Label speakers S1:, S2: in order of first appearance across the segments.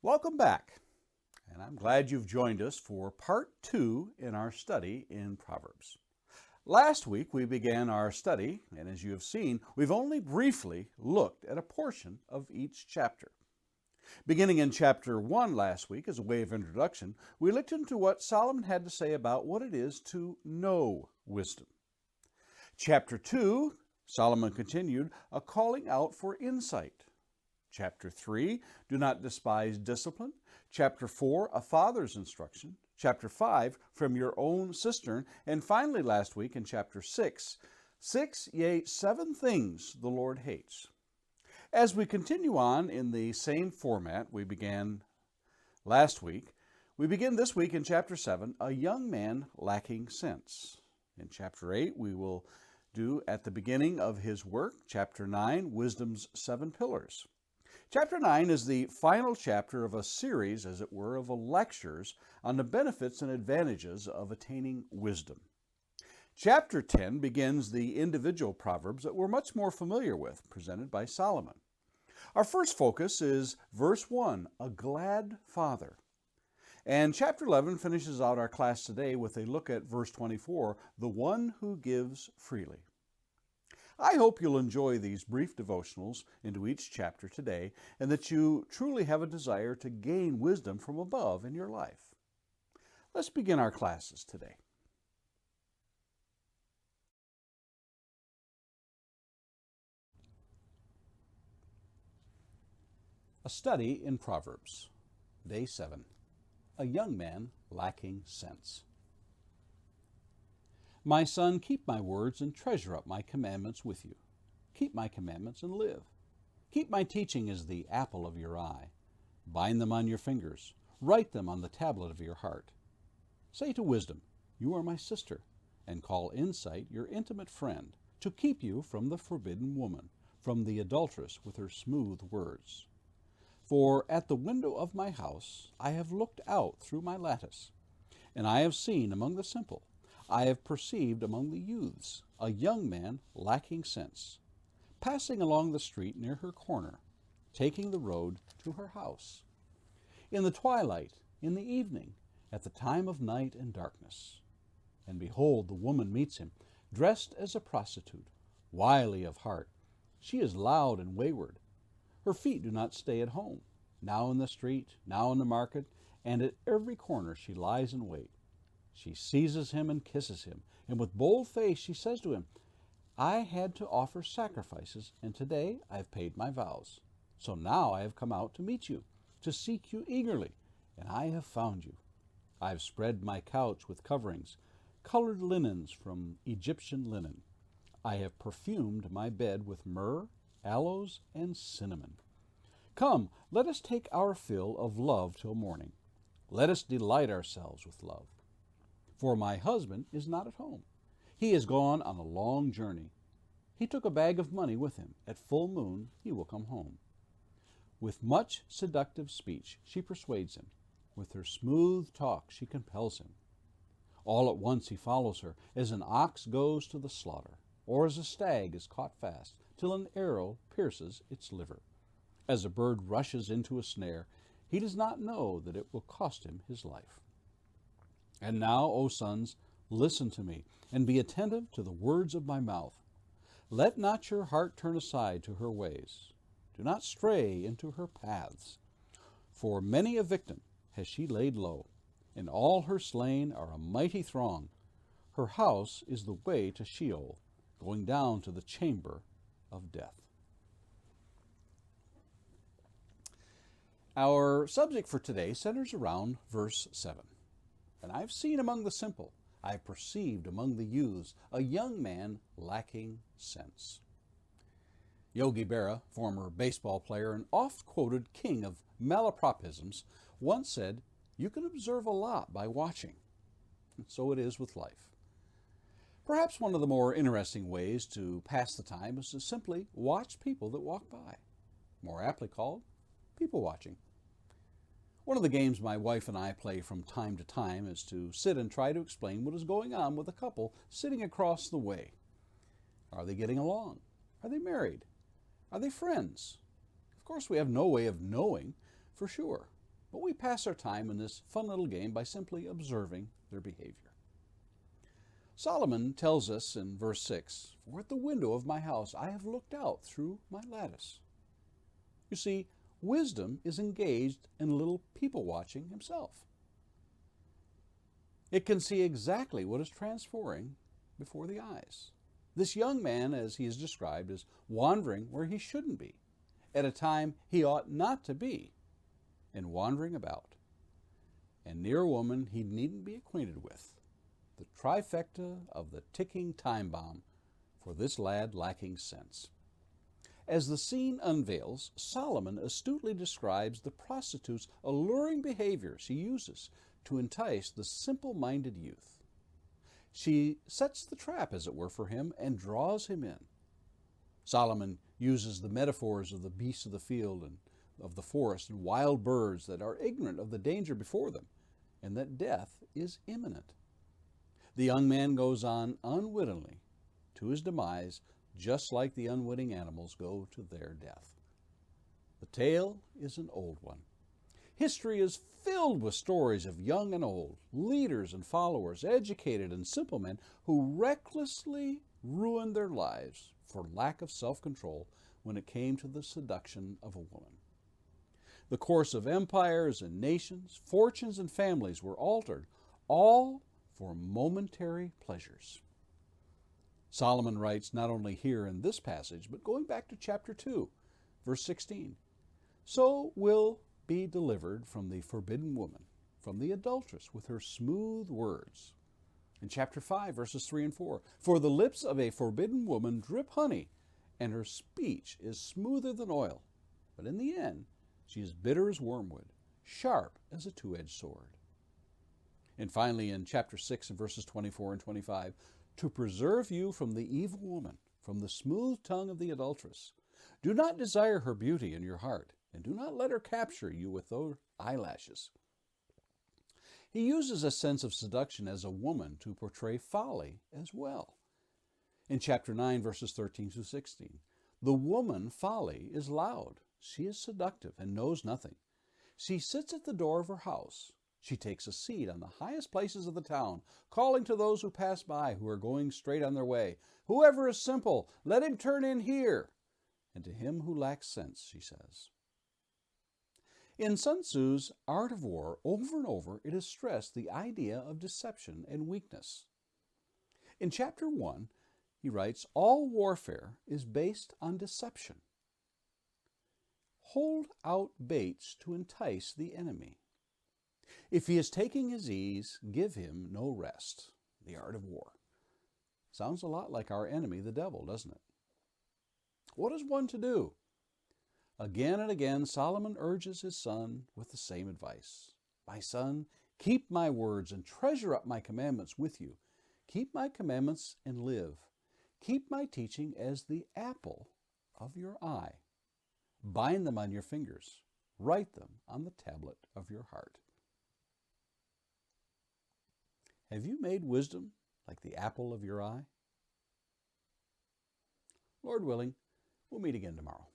S1: Welcome back, and I'm glad you've joined us for part 2 in our study in Proverbs. Last week we began our study, and as you have seen, we've only briefly looked at a portion of each chapter. Beginning in chapter 1 last week, as a way of introduction, we looked into what Solomon had to say about what it is to know wisdom. Chapter 2, Solomon continued a calling out for insight. Chapter 3, do not despise discipline. Chapter 4, a father's instruction. Chapter 5, from your own cistern. And finally last week in chapter 6, 7 things the Lord hates. As we continue on in the same format we began last week, we begin this week in chapter 7, a young man lacking sense. In chapter 8, we will do at the beginning of his work. Chapter 9, wisdom's 7 pillars. Chapter 9 is the final chapter of a series, as it were, of lectures on the benefits and advantages of attaining wisdom. Chapter 10 begins the individual proverbs that we're much more familiar with, presented by Solomon. Our first focus is verse 1, a glad father. And chapter 11 finishes out our class today with a look at verse 24, the one who gives freely. I hope you'll enjoy these brief devotionals into each chapter today, and that you truly have a desire to gain wisdom from above in your life. Let's begin our classes today. A study in Proverbs, Day 7, a young man lacking sense. My son, keep my words and treasure up my commandments with you. Keep my commandments and live. Keep my teaching as the apple of your eye. Bind them on your fingers. Write them on the tablet of your heart. Say to wisdom, you are my sister, and call insight your intimate friend, to keep you from the forbidden woman, from the adulteress with her smooth words. For at the window of my house I have looked out through my lattice, and I have seen among the simple, I have perceived among the youths a young man lacking sense, passing along the street near her corner, taking the road to her house. In the twilight, in the evening, at the time of night and darkness. And behold, the woman meets him, dressed as a prostitute, wily of heart. She is loud and wayward. Her feet do not stay at home. Now in the street, now in the market, and at every corner she lies in wait. She seizes him and kisses him, and with bold face she says to him, I had to offer sacrifices, and today I have paid my vows. So now I have come out to meet you, to seek you eagerly, and I have found you. I have spread my couch with coverings, colored linens from Egyptian linen. I have perfumed my bed with myrrh, aloes, and cinnamon. Come, let us take our fill of love till morning. Let us delight ourselves with love. For my husband is not at home. He has gone on a long journey. He took a bag of money with him. At full moon he will come home. With much seductive speech she persuades him. With her smooth talk she compels him. All at once he follows her, as an ox goes to the slaughter, or as a stag is caught fast, till an arrow pierces its liver. As a bird rushes into a snare, he does not know that it will cost him his life. And now, O sons, listen to me, and be attentive to the words of my mouth. Let not your heart turn aside to her ways. Do not stray into her paths. For many a victim has she laid low, and all her slain are a mighty throng. Her house is the way to Sheol, going down to the chamber of death. Our subject for today centers around verse 7. And I have seen among the simple, I have perceived among the youths, a young man lacking sense. Yogi Berra, former baseball player and oft-quoted king of malapropisms, once said, you can observe a lot by watching. And so it is with life. Perhaps one of the more interesting ways to pass the time is to simply watch people that walk by, more aptly called people watching. One of the games my wife and I play from time to time is to sit and try to explain what is going on with a couple sitting across the way. Are they getting along? Are they married? Are they friends? Of course, we have no way of knowing for sure. but we pass our time in this fun little game by simply observing their behavior. Solomon tells us in verse 6, "For at the window of my house I have looked out through my lattice." You see, wisdom is engaged in a little people-watching himself. It can see exactly what is transpiring before the eyes. This young man, as he is described, is wandering where he shouldn't be, at a time he ought not to be, and wandering about, and near a woman he needn't be acquainted with, the trifecta of the ticking time bomb for this lad lacking sense. As the scene unveils, Solomon astutely describes the prostitute's alluring behavior she uses to entice the simple-minded youth. She sets the trap, as it were, for him and draws him in. Solomon uses the metaphors of the beasts of the field and of the forest and wild birds that are ignorant of the danger before them and that death is imminent. The young man goes on unwittingly to his demise, just like the unwitting animals go to their death. The tale is an old one. History is filled with stories of young and old, leaders and followers, educated and simple men who recklessly ruined their lives for lack of self-control when it came to the seduction of a woman. The course of empires and nations, fortunes and families were altered, all for momentary pleasures. Solomon writes not only here in this passage, but going back to chapter 2, verse 16, "So will be delivered from the forbidden woman, from the adulteress with her smooth words." In chapter 5, verses 3 and 4, "For the lips of a forbidden woman drip honey, and her speech is smoother than oil. But in the end, she is bitter as wormwood, sharp as a two-edged sword." And finally, in chapter 6, and verses 24 and 25, "To preserve you from the evil woman, from the smooth tongue of the adulteress. Do not desire her beauty in your heart, and do not let her capture you with those eyelashes." He uses a sense of seduction as a woman to portray folly as well. In chapter 9, verses 13 through 16, "The woman folly is loud. She is seductive and knows nothing. She sits at the door of her house. She takes a seat on the highest places of the town, calling to those who pass by, who are going straight on their way. 'Whoever is simple, let him turn in here.' And to him who lacks sense, she says." In Sun Tzu's Art of War, over and over, it is stressed the idea of deception and weakness. In chapter 1, he writes, "All warfare is based on deception. Hold out baits to entice the enemy. If he is taking his ease, give him no rest." The art of war. Sounds a lot like our enemy, the devil, doesn't it? What is one to do? Again and again, Solomon urges his son with the same advice. "My son, keep my words and treasure up my commandments with you. Keep my commandments and live. Keep my teaching as the apple of your eye. Bind them on your fingers. Write them on the tablet of your heart." Have you made wisdom like the apple of your eye? Lord willing, we'll meet again tomorrow.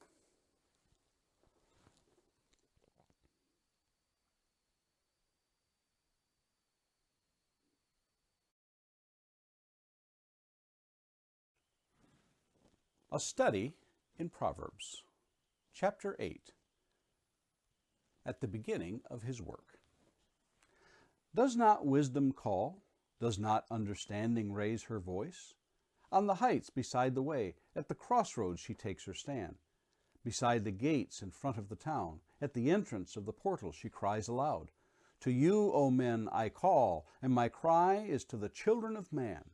S1: A study in Proverbs, chapter 8, at the beginning of his work. "Does not wisdom call? Does not understanding raise her voice? On the heights beside the way, at the crossroads she takes her stand. Beside the gates in front of the town, at the entrance of the portal she cries aloud. To you, O men, I call, and my cry is to the children of man.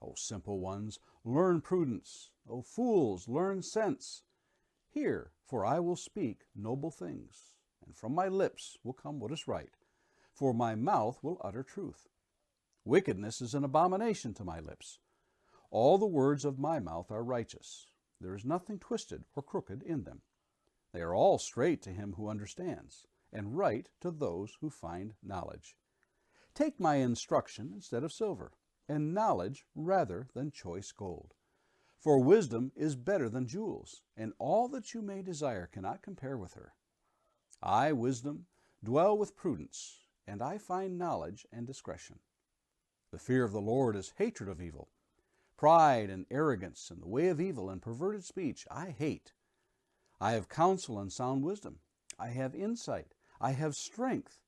S1: O simple ones, learn prudence. O fools, learn sense. Hear, for I will speak noble things, and from my lips will come what is right, for my mouth will utter truth. Wickedness is an abomination to my lips. All the words of my mouth are righteous. There is nothing twisted or crooked in them. They are all straight to him who understands, and right to those who find knowledge. Take my instruction instead of silver, and knowledge rather than choice gold. For wisdom is better than jewels, and all that you may desire cannot compare with her. I, wisdom, dwell with prudence, and I find knowledge and discretion. The fear of the Lord is hatred of evil. Pride and arrogance and the way of evil and perverted speech I hate. I have counsel and sound wisdom. I have insight. I have strength.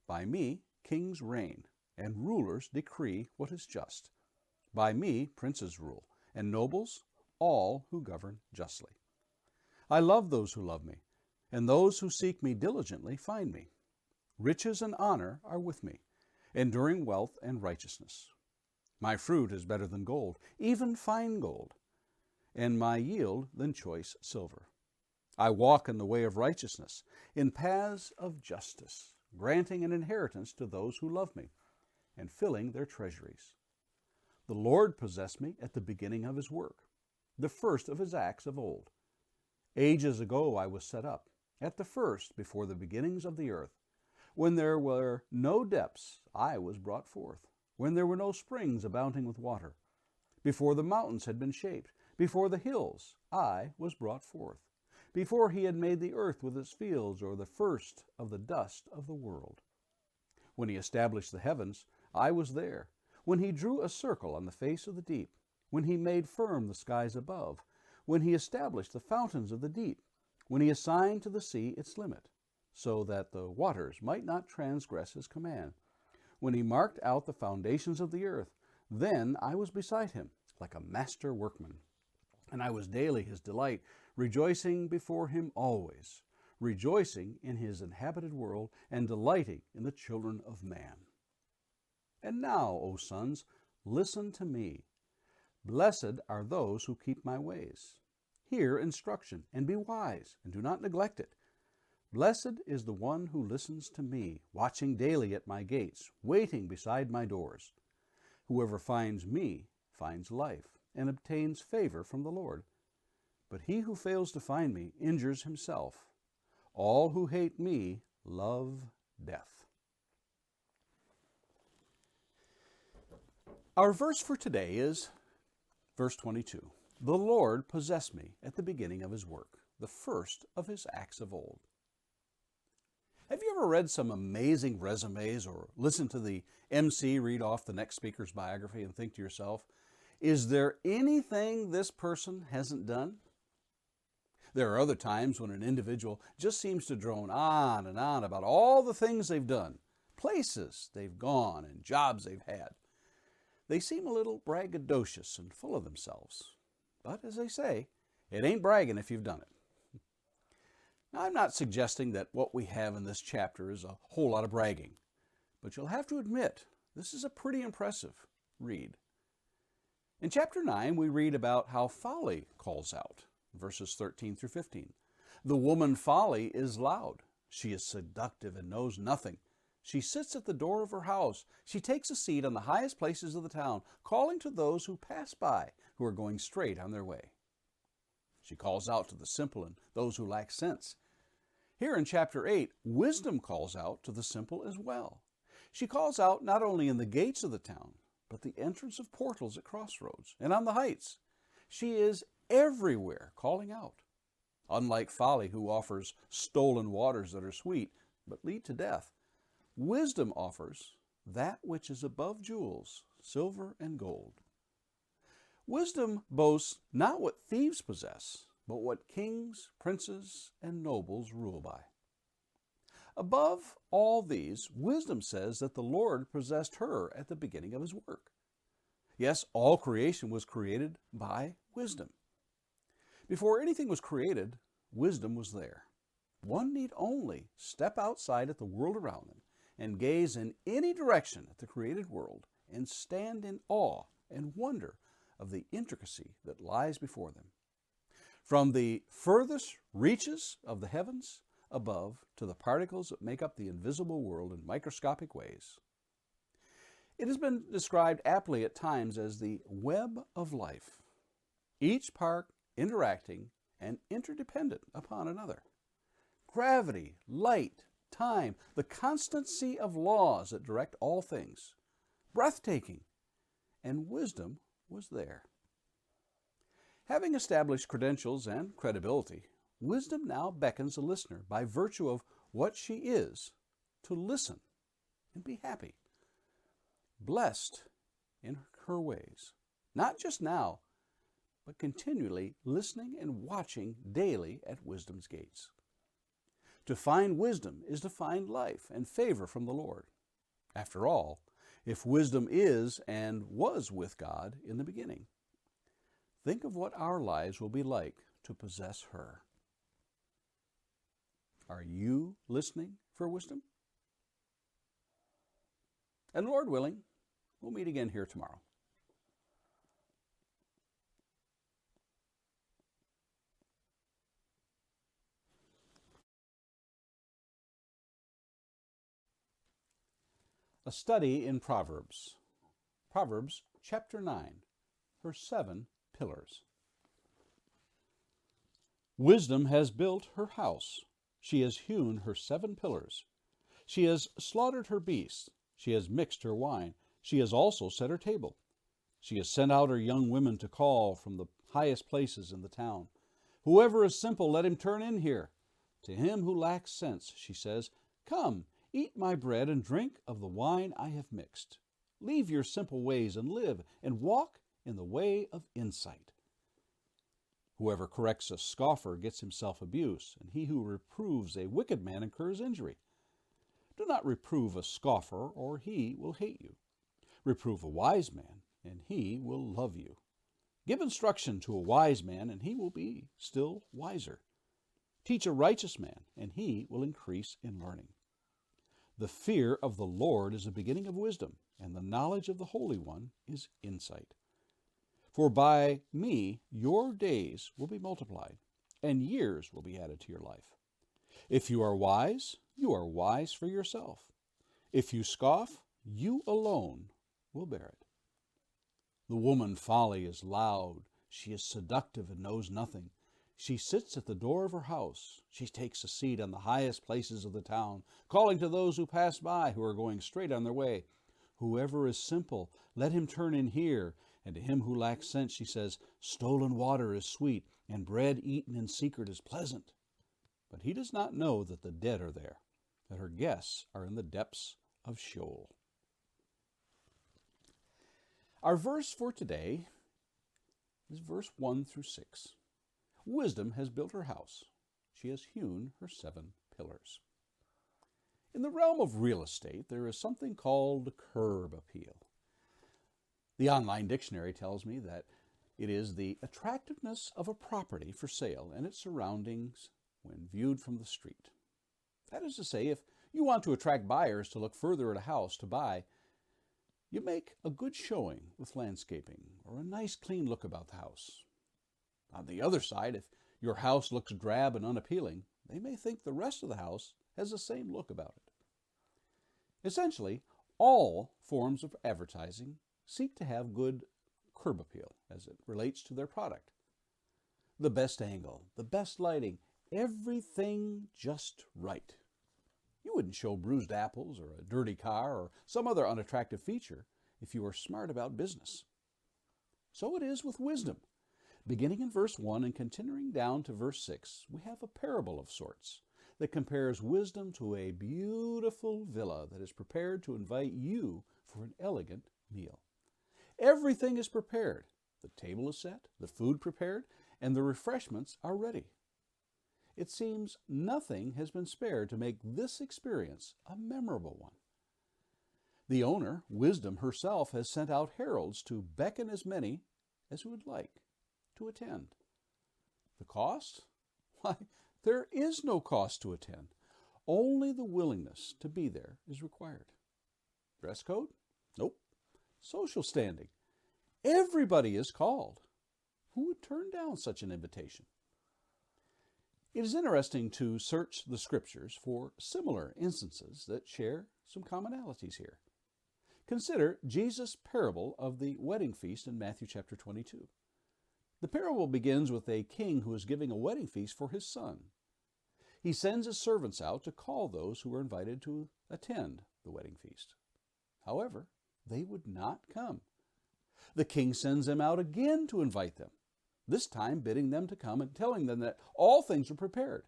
S1: By me kings reign, and rulers decree what is just. By me princes rule, and nobles, all who govern justly. I love those who love me, and those who seek me diligently find me. Riches and honor are with me, enduring wealth and righteousness. My fruit is better than gold, even fine gold, and my yield than choice silver. I walk in the way of righteousness, in paths of justice, granting an inheritance to those who love me, and filling their treasuries. The Lord possessed me at the beginning of his work, the first of his acts of old. Ages ago I was set up, at the first, before the beginnings of the earth. When there were no depths, I was brought forth. When there were no springs abounding with water. Before the mountains had been shaped, before the hills, I was brought forth. Before he had made the earth with its fields, or the first of the dust of the world. When he established the heavens, I was there. When he drew a circle on the face of the deep. When he made firm the skies above. When he established the fountains of the deep. When he assigned to the sea its limit, so that the waters might not transgress his command. When he marked out the foundations of the earth, then I was beside him, like a master workman. And I was daily his delight, rejoicing before him always, rejoicing in his inhabited world, and delighting in the children of man. And now, O sons, listen to me. Blessed are those who keep my ways. Hear instruction, and be wise, and do not neglect it. Blessed is the one who listens to me, watching daily at my gates, waiting beside my doors. Whoever finds me finds life, and obtains favor from the Lord. But he who fails to find me injures himself. All who hate me love death. Our verse for today is verse 22. The Lord possessed me at the beginning of his work, the first of his acts of old. Have you ever read some amazing resumes or listened to the MC read off the next speaker's biography and think to yourself, is there anything this person hasn't done? There are other times when an individual just seems to drone on and on about all the things they've done, places they've gone, and jobs they've had. They seem a little braggadocious and full of themselves. But as they say, it ain't bragging if you've done it. Now, I'm not suggesting that what we have in this chapter is a whole lot of bragging, but you'll have to admit this is a pretty impressive read. In chapter 9, we read about how folly calls out, verses 13 through 15. The woman folly is loud. She is seductive and knows nothing. She sits at the door of her house. She takes a seat on the highest places of the town, calling to those who pass by, who are going straight on their way. She calls out to the simple and those who lack sense. Here in chapter 8, wisdom calls out to the simple as well. She calls out not only in the gates of the town, but the entrance of portals at crossroads and on the heights. She is everywhere calling out. Unlike folly, who offers stolen waters that are sweet but lead to death, wisdom offers that which is above jewels, silver and gold. Wisdom boasts not what thieves possess, but what kings, princes, and nobles rule by. Above all these, wisdom says that the Lord possessed her at the beginning of his work. Yes, all creation was created by wisdom. Before anything was created, wisdom was there. One need only step outside at the world around them and gaze in any direction at the created world and stand in awe and wonder of the intricacy that lies before them. From the furthest reaches of the heavens above to the particles that make up the invisible world in microscopic ways. It has been described aptly at times as the web of life, each part interacting and interdependent upon another. Gravity, light, time, the constancy of laws that direct all things, breathtaking, and wisdom was there. Having established credentials and credibility, wisdom now beckons the listener by virtue of what she is to listen and be happy. Blessed in her ways, not just now, but continually listening and watching daily at wisdom's gates. To find wisdom is to find life and favor from the Lord. After all, if wisdom is and was with God in the beginning, think of what our lives will be like to possess her. Are you listening for wisdom? And Lord willing, we'll meet again here tomorrow. A study in Proverbs. Proverbs chapter 9, her 7 pillars. Wisdom has built her house. She has hewn her 7 pillars. She has slaughtered her beasts. She has mixed her wine. She has also set her table. She has sent out her young women to call from the highest places in the town. Whoever is simple, let him turn in here. To him who lacks sense, she says, come, eat my bread and drink of the wine I have mixed. Leave your simple ways and live, and walk in the way of insight. Whoever corrects a scoffer gets himself abuse, and he who reproves a wicked man incurs injury. Do not reprove a scoffer, or he will hate you. Reprove a wise man, and he will love you. Give instruction to a wise man, and he will be still wiser. Teach a righteous man, and he will increase in learning. The fear of the Lord is the beginning of wisdom, and the knowledge of the Holy One is insight. For by me your days will be multiplied, and years will be added to your life. If you are wise for yourself. If you scoff, you alone will bear it. The woman folly is loud. She is seductive and knows nothing. She sits at the door of her house. She takes a seat on the highest places of the town, calling to those who pass by, who are going straight on their way. Whoever is simple, let him turn in here. And to him who lacks sense, she says, stolen water is sweet, and bread eaten in secret is pleasant. But he does not know that the dead are there, that her guests are in the depths of Sheol. Our verse for today is verse 1 through 6. Wisdom has built her house. She has hewn her 7 pillars. In the realm of real estate, there is something called curb appeal. The online dictionary tells me that it is the attractiveness of a property for sale and its surroundings when viewed from the street. That is to say, if you want to attract buyers to look further at a house to buy, you make a good showing with landscaping or a nice clean look about the house. On the other side, if your house looks drab and unappealing, they may think the rest of the house has the same look about it. Essentially, all forms of advertising seek to have good curb appeal as it relates to their product. The best angle, the best lighting, everything just right. You wouldn't show bruised apples or a dirty car or some other unattractive feature if you were smart about business. So it is with wisdom. Beginning in verse 1 and continuing down to verse 6, we have a parable of sorts that compares wisdom to a beautiful villa that is prepared to invite you for an elegant meal. Everything is prepared. The table is set, the food prepared, and the refreshments are ready. It seems nothing has been spared to make this experience a memorable one. The owner, Wisdom herself, has sent out heralds to beckon as many as would like to attend. The cost? Why, there is no cost to attend. Only the willingness to be there is required. Dress code? Nope. Social standing? Everybody is called. Who would turn down such an invitation? It is interesting to search the scriptures for similar instances that share some commonalities here. Consider Jesus' parable of the wedding feast in Matthew chapter 22. The parable begins with a king who is giving a wedding feast for his son. He sends his servants out to call those who were invited to attend the wedding feast. However, they would not come. The king sends them out again to invite them, this time bidding them to come and telling them that all things are prepared.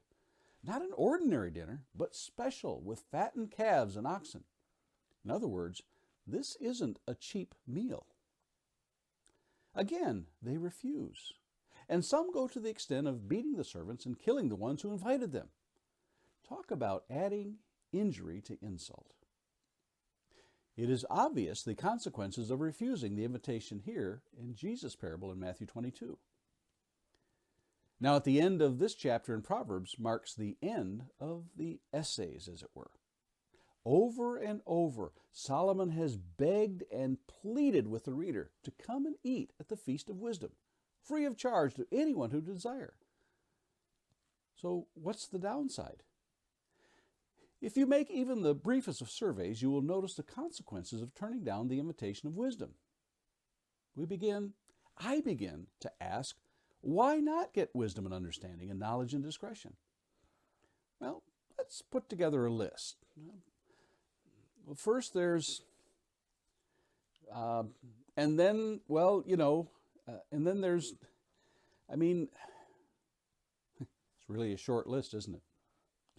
S1: Not an ordinary dinner, but special, with fattened calves and oxen. In other words, this isn't a cheap meal. Again, they refuse. And some go to the extent of beating the servants and killing the ones who invited them. Talk about adding injury to insult. It is obvious the consequences of refusing the invitation here in Jesus' parable in Matthew 22. Now, at the end of this chapter in Proverbs marks the end of the essays, as it were. Over and over, Solomon has begged and pleaded with the reader to come and eat at the Feast of Wisdom, free of charge to anyone who desire. So, what's the downside? If you make even the briefest of surveys, you will notice the consequences of turning down the invitation of wisdom. I begin to ask, why not get wisdom and understanding and knowledge and discretion? Well, let's put together a list. Well, first there's, and then there's, it's really a short list, isn't it?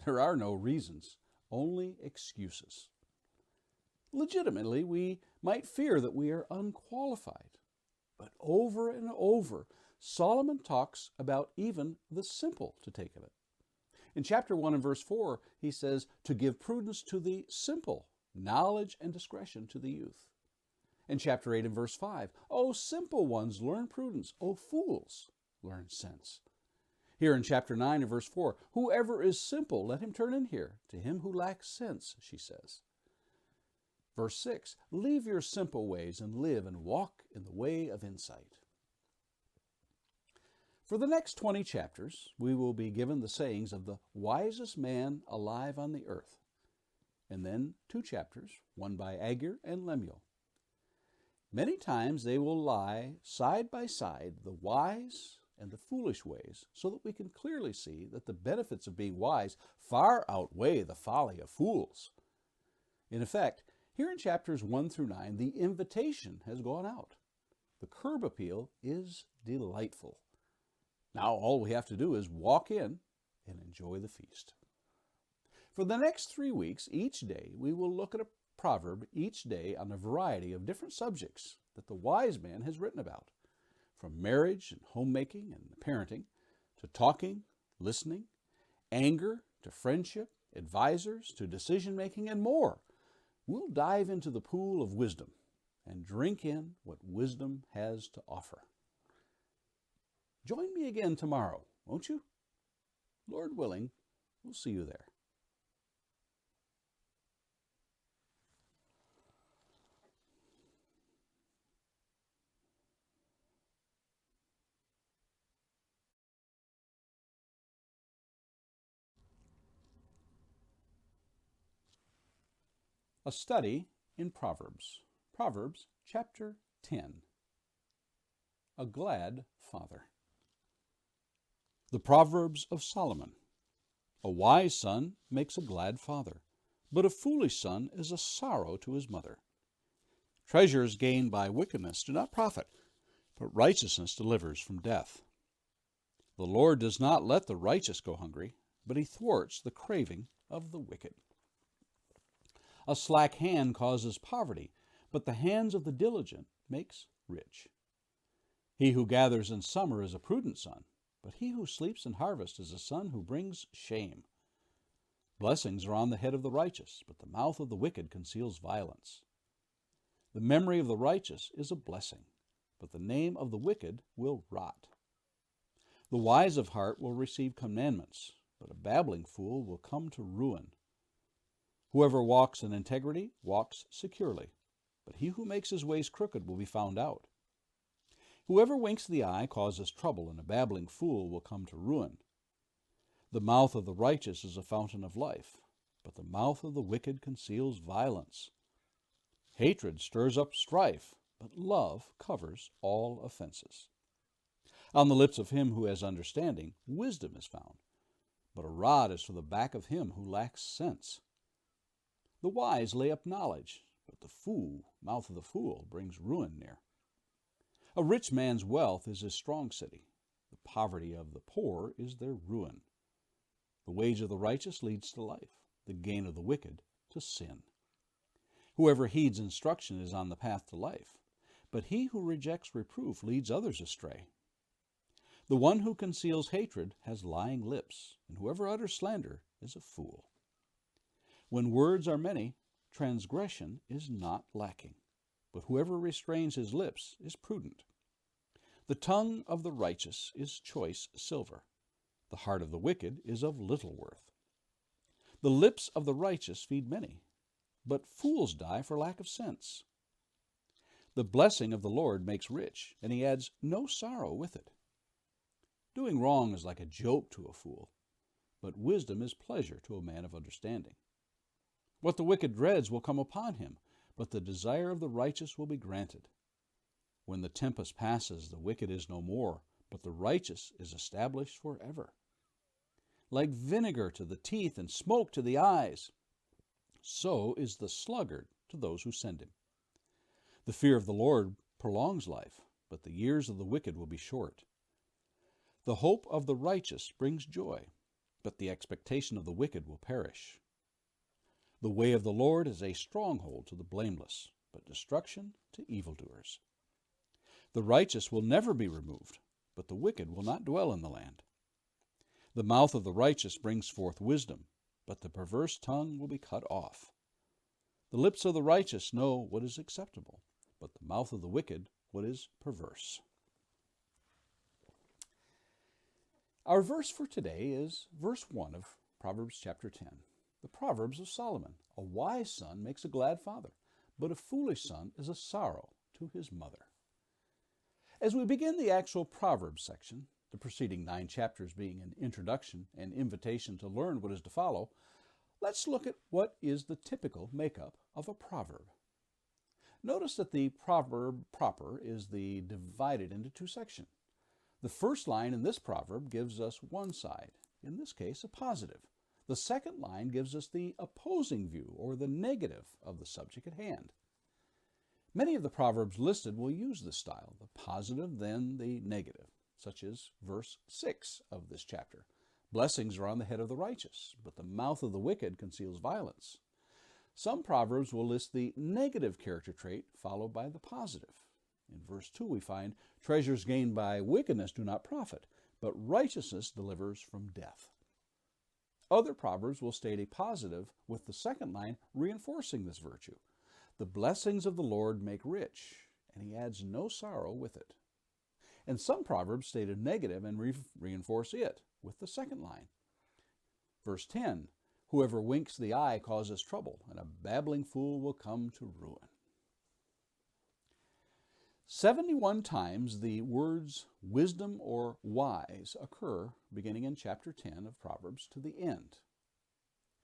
S1: There are no reasons, only excuses. Legitimately, we might fear that we are unqualified, but over and over, Solomon talks about even the simple to take of it. In chapter 1 and verse 4, he says, to give prudence to the simple, knowledge and discretion to the youth. In chapter 8 and verse 5, O simple ones, learn prudence. O fools, learn sense. Here in chapter 9 and verse 4, whoever is simple, let him turn in here. To him who lacks sense, she says. Verse 6, leave your simple ways and live and walk in the way of insight. For the next 20 chapters, we will be given the sayings of the wisest man alive on the earth. And then 2 chapters, one by Agur and Lemuel. Many times they will lie side by side, the wise and the foolish ways, so that we can clearly see that the benefits of being wise far outweigh the folly of fools. In effect, here in chapters 1 through 9, the invitation has gone out. The curb appeal is delightful. Now all we have to do is walk in and enjoy the feast. For the next 3 weeks, each day, we will look at a proverb each day on a variety of different subjects that the wise man has written about, from marriage and homemaking and parenting, to talking, listening, anger, to friendship, advisors, to decision-making, and more. We'll dive into the pool of wisdom and drink in what wisdom has to offer. Join me again tomorrow, won't you? Lord willing, we'll see you there. A study in Proverbs. Proverbs chapter 10. A glad father. The Proverbs of Solomon. A wise son makes a glad father, but a foolish son is a sorrow to his mother. Treasures gained by wickedness do not profit, but righteousness delivers from death. The Lord does not let the righteous go hungry, but he thwarts the craving of the wicked. A slack hand causes poverty, but the hands of the diligent makes rich. He who gathers in summer is a prudent son, but he who sleeps in harvest is a son who brings shame. Blessings are on the head of the righteous, but the mouth of the wicked conceals violence. The memory of the righteous is a blessing, but the name of the wicked will rot. The wise of heart will receive commandments, but a babbling fool will come to ruin. Whoever walks in integrity walks securely, but he who makes his ways crooked will be found out. Whoever winks the eye causes trouble, and a babbling fool will come to ruin. The mouth of the righteous is a fountain of life, but the mouth of the wicked conceals violence. Hatred stirs up strife, but love covers all offenses. On the lips of him who has understanding, wisdom is found, but a rod is for the back of him who lacks sense. The wise lay up knowledge, but the mouth of the fool brings ruin near. A rich man's wealth is his strong city. The poverty of the poor is their ruin. The wage of the righteous leads to life, the gain of the wicked to sin. Whoever heeds instruction is on the path to life, but he who rejects reproof leads others astray. The one who conceals hatred has lying lips, and whoever utters slander is a fool. When words are many, transgression is not lacking, but whoever restrains his lips is prudent. The tongue of the righteous is choice silver. The heart of the wicked is of little worth. The lips of the righteous feed many, but fools die for lack of sense. The blessing of the Lord makes rich, and he adds no sorrow with it. Doing wrong is like a joke to a fool, but wisdom is pleasure to a man of understanding. What the wicked dreads will come upon him, but the desire of the righteous will be granted. When the tempest passes, the wicked is no more, but the righteous is established forever. Like vinegar to the teeth and smoke to the eyes, so is the sluggard to those who send him. The fear of the Lord prolongs life, but the years of the wicked will be short. The hope of the righteous brings joy, but the expectation of the wicked will perish. The way of the Lord is a stronghold to the blameless, but destruction to evildoers. The righteous will never be removed, but the wicked will not dwell in the land. The mouth of the righteous brings forth wisdom, but the perverse tongue will be cut off. The lips of the righteous know what is acceptable, but the mouth of the wicked what is perverse. Our verse for today is verse 1 of Proverbs chapter 10. The Proverbs of Solomon. A wise son makes a glad father, but a foolish son is a sorrow to his mother. As we begin the actual Proverbs section, the preceding 9 chapters being an introduction and invitation to learn what is to follow, let's look at what is the typical makeup of a proverb. Notice that the proverb proper is divided into 2 sections. The first line in this proverb gives us one side, in this case a positive. The second line gives us the opposing view, or the negative, of the subject at hand. Many of the proverbs listed will use this style, the positive, then the negative, such as verse 6 of this chapter. Blessings are on the head of the righteous, but the mouth of the wicked conceals violence. Some proverbs will list the negative character trait followed by the positive. In verse 2 we find, treasures gained by wickedness do not profit, but righteousness delivers from death. Other proverbs will state a positive with the second line reinforcing this virtue. The blessings of the Lord make rich, and he adds no sorrow with it. And some proverbs state a negative and reinforce it with the second line. Verse 10, whoever winks the eye causes trouble, and a babbling fool will come to ruin. 71 times the words wisdom or wise occur beginning in chapter 10 of Proverbs to the end.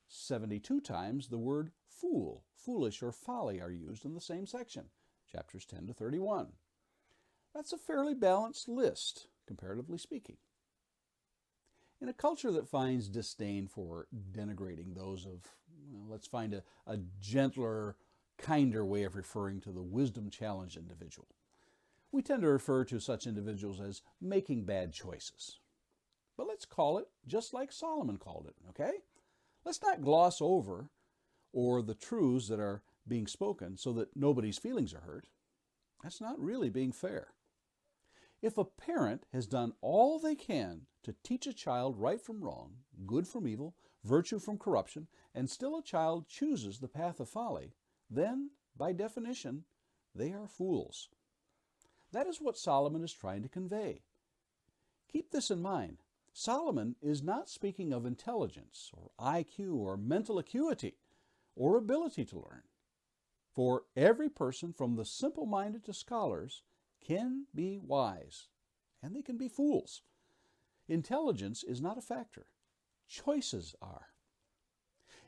S1: 72 times the word fool, foolish, or folly are used in the same section, chapters 10 to 31. That's a fairly balanced list, comparatively speaking. In a culture that finds disdain for denigrating those of, let's find a gentler, kinder way of referring to the wisdom-challenged individual. We tend to refer to such individuals as making bad choices. But let's call it just like Solomon called it, okay? Let's not gloss over or the truths that are being spoken so that nobody's feelings are hurt. That's not really being fair. If a parent has done all they can to teach a child right from wrong, good from evil, virtue from corruption, and still a child chooses the path of folly, then, by definition, they are fools. That is what Solomon is trying to convey. Keep this in mind. Solomon is not speaking of intelligence or IQ or mental acuity or ability to learn. For every person, from the simple-minded to scholars, can be wise, and they can be fools. Intelligence is not a factor. Choices are.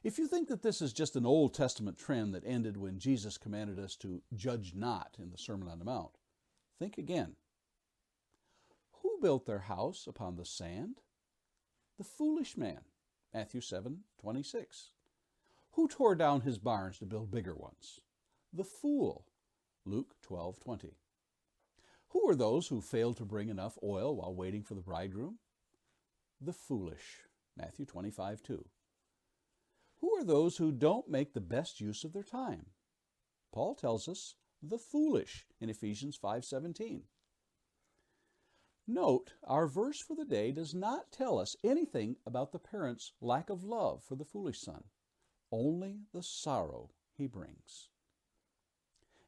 S1: If you think that this is just an Old Testament trend that ended when Jesus commanded us to judge not in the Sermon on the Mount, think again. Who built their house upon the sand? The foolish man, Matthew 7:26. Who tore down his barns to build bigger ones? The fool, Luke 12:20. Who are those who failed to bring enough oil while waiting for the bridegroom? The foolish, Matthew 25:2. Who are those who don't make the best use of their time? Paul tells us the foolish in Ephesians 5:17. Note, our verse for the day does not tell us anything about the parent's lack of love for the foolish son, only the sorrow he brings.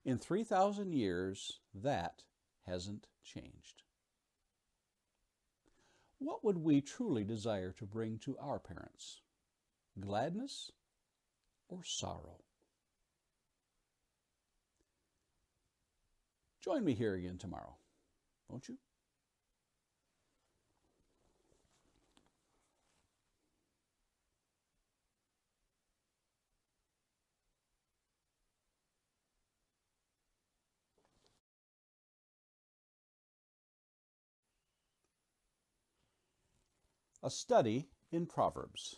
S1: In 3,000 years, that hasn't changed. What would we truly desire to bring to our parents? Gladness or sorrow? Join me here again tomorrow, won't you? A study in Proverbs.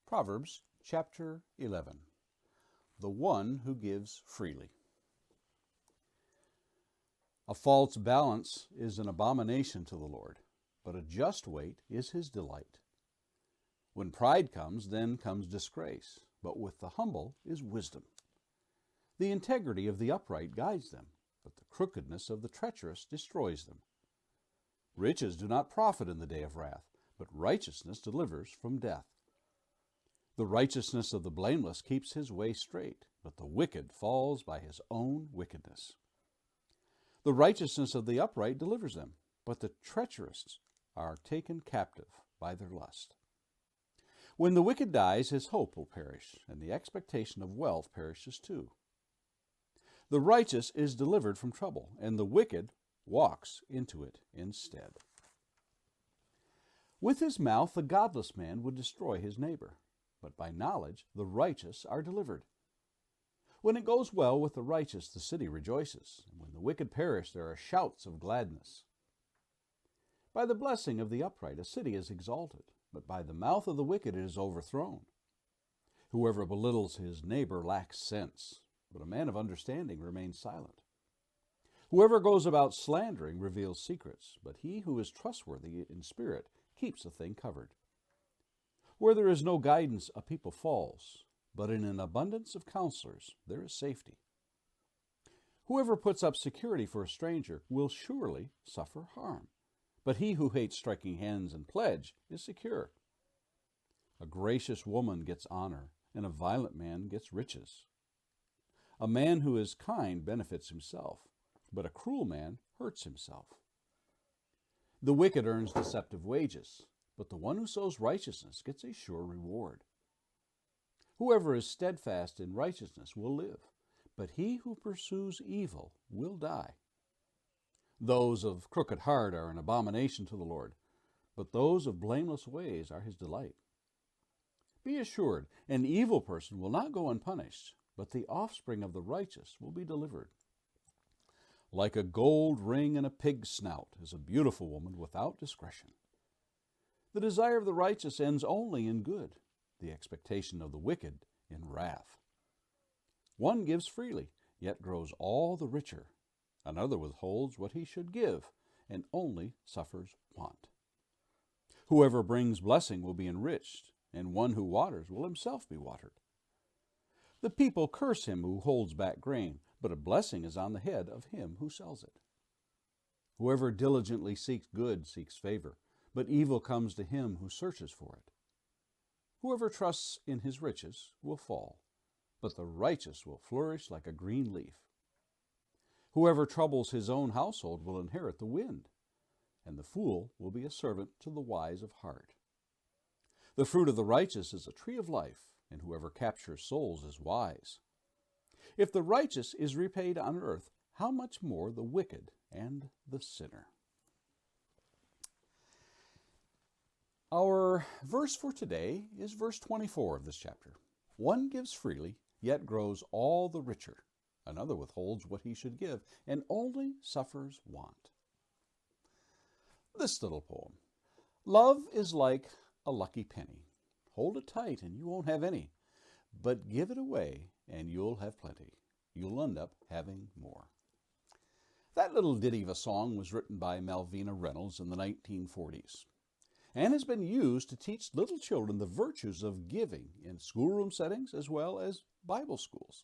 S1: Proverbs chapter 11. The one who gives freely. A false balance is an abomination to the Lord, but a just weight is his delight. When pride comes, then comes disgrace, but with the humble is wisdom. The integrity of the upright guides them, but the crookedness of the treacherous destroys them. Riches do not profit in the day of wrath, but righteousness delivers from death. The righteousness of the blameless keeps his way straight, but the wicked falls by his own wickedness. The righteousness of the upright delivers them, but the treacherous are taken captive by their lust. When the wicked dies, his hope will perish, and the expectation of wealth perishes too. The righteous is delivered from trouble, and the wicked walks into it instead. With his mouth the godless man would destroy his neighbor, but by knowledge the righteous are delivered. When it goes well with the righteous, the city rejoices, and when the wicked perish, there are shouts of gladness. By the blessing of the upright a city is exalted, but by the mouth of the wicked it is overthrown. Whoever belittles his neighbor lacks sense, but a man of understanding remains silent. Whoever goes about slandering reveals secrets, but he who is trustworthy in spirit keeps a thing covered. Where there is no guidance, a people falls, but in an abundance of counselors there is safety. Whoever puts up security for a stranger will surely suffer harm, but he who hates striking hands and pledge is secure. A gracious woman gets honor, and a violent man gets riches. A man who is kind benefits himself, but a cruel man hurts himself. The wicked earns deceptive wages, but the one who sows righteousness gets a sure reward. Whoever is steadfast in righteousness will live, but he who pursues evil will die. Those of crooked heart are an abomination to the Lord, but those of blameless ways are his delight. Be assured, an evil person will not go unpunished, but the offspring of the righteous will be delivered. Like a gold ring in a pig's snout is a beautiful woman without discretion. The desire of the righteous ends only in good, the expectation of the wicked in wrath. One gives freely, yet grows all the richer. Another withholds what he should give, and only suffers want. Whoever brings blessing will be enriched, and one who waters will himself be watered. The people curse him who holds back grain, but a blessing is on the head of him who sells it. Whoever diligently seeks good seeks favor, but evil comes to him who searches for it. Whoever trusts in his riches will fall, but the righteous will flourish like a green leaf. Whoever troubles his own household will inherit the wind, and the fool will be a servant to the wise of heart. The fruit of the righteous is a tree of life, and whoever captures souls is wise. If the righteous is repaid on earth, how much more the wicked and the sinner? Our verse for today is verse 24 of this chapter. One gives freely, yet grows all the richer. Another withholds what he should give, and only suffers want. This little poem. Love is like a lucky penny. Hold it tight and you won't have any. But give it away and you'll have plenty. You'll end up having more. That little ditty of a song was written by Malvina Reynolds in the 1940s. and has been used to teach little children the virtues of giving in schoolroom settings as well as Bible schools.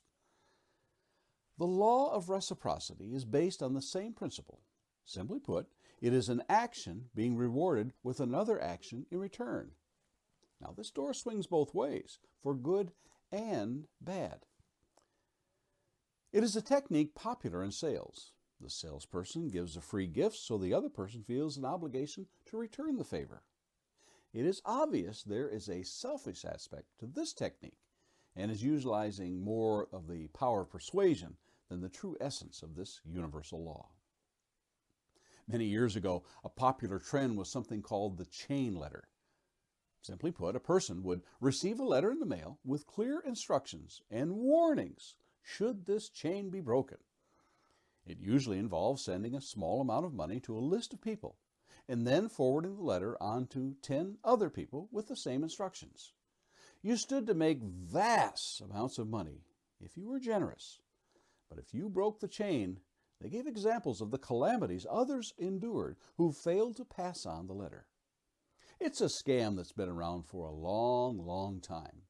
S1: The law of reciprocity is based on the same principle. Simply put, it is an action being rewarded with another action in return. Now, this door swings both ways, for good and bad. It is a technique popular in sales. The salesperson gives a free gift so the other person feels an obligation to return the favor. It is obvious there is a selfish aspect to this technique and is utilizing more of the power of persuasion than the true essence of this universal law. Many years ago, a popular trend was something called the chain letter. Simply put, a person would receive a letter in the mail with clear instructions and warnings should this chain be broken. It usually involves sending a small amount of money to a list of people and then forwarding the letter on to 10 other people with the same instructions. You stood to make vast amounts of money if you were generous. But if you broke the chain, they gave examples of the calamities others endured who failed to pass on the letter. It's a scam that's been around for a long, long time,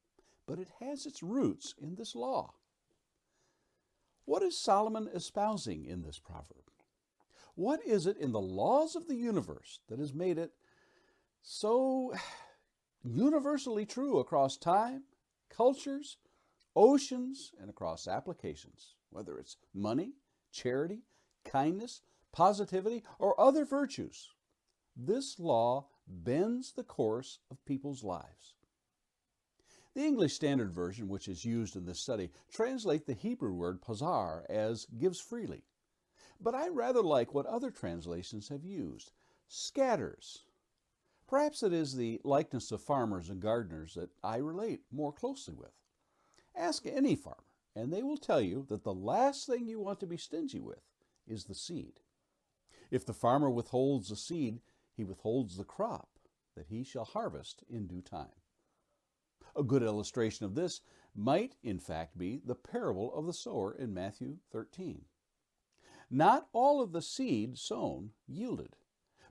S1: but it has its roots in this law. What is Solomon espousing in this proverb? What is it in the laws of the universe that has made it so universally true across time, cultures, oceans, and across applications, whether it's money, charity, kindness, positivity, or other virtues? This law bends the course of people's lives. The English Standard Version, which is used in this study, translates the Hebrew word pazar as gives freely. But I rather like what other translations have used, scatters. Perhaps it is the likeness of farmers and gardeners that I relate more closely with. Ask any farmer, and they will tell you that the last thing you want to be stingy with is the seed. If the farmer withholds the seed, he withholds the crop that he shall harvest in due time. A good illustration of this might, in fact, be the parable of the sower in Matthew 13. Not all of the seed sown yielded,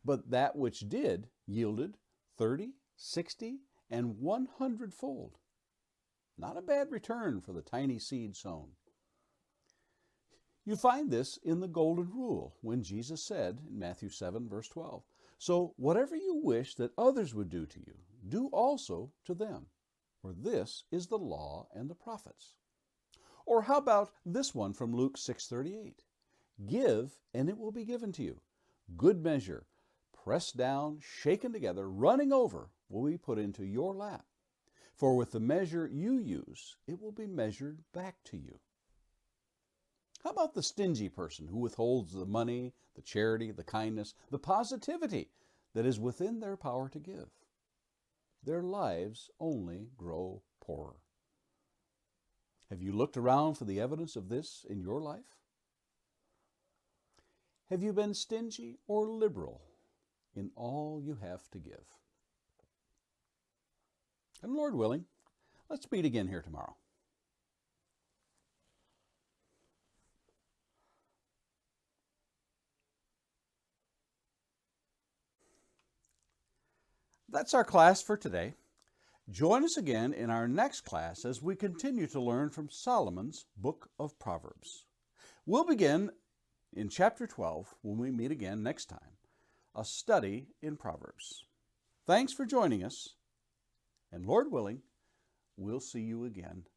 S1: but that which did yielded 30, 60, and 100-fold. Not a bad return for the tiny seed sown. You find this in the Golden Rule when Jesus said in Matthew 7, verse 12, "So whatever you wish that others would do to you, do also to them. For this is the law and the prophets." Or how about this one from Luke 6:38? "Give, and it will be given to you. Good measure, pressed down, shaken together, running over, will be put into your lap. For with the measure you use, it will be measured back to you." How about the stingy person who withholds the money, the charity, the kindness, the positivity that is within their power to give? Their lives only grow poorer. Have you looked around for the evidence of this in your life? Have you been stingy or liberal in all you have to give? And Lord willing, let's meet again here tomorrow. That's our class for today. Join us again in our next class as we continue to learn from Solomon's Book of Proverbs. We'll begin in chapter 12 when we meet again next time, a study in Proverbs. Thanks for joining us, and Lord willing, we'll see you again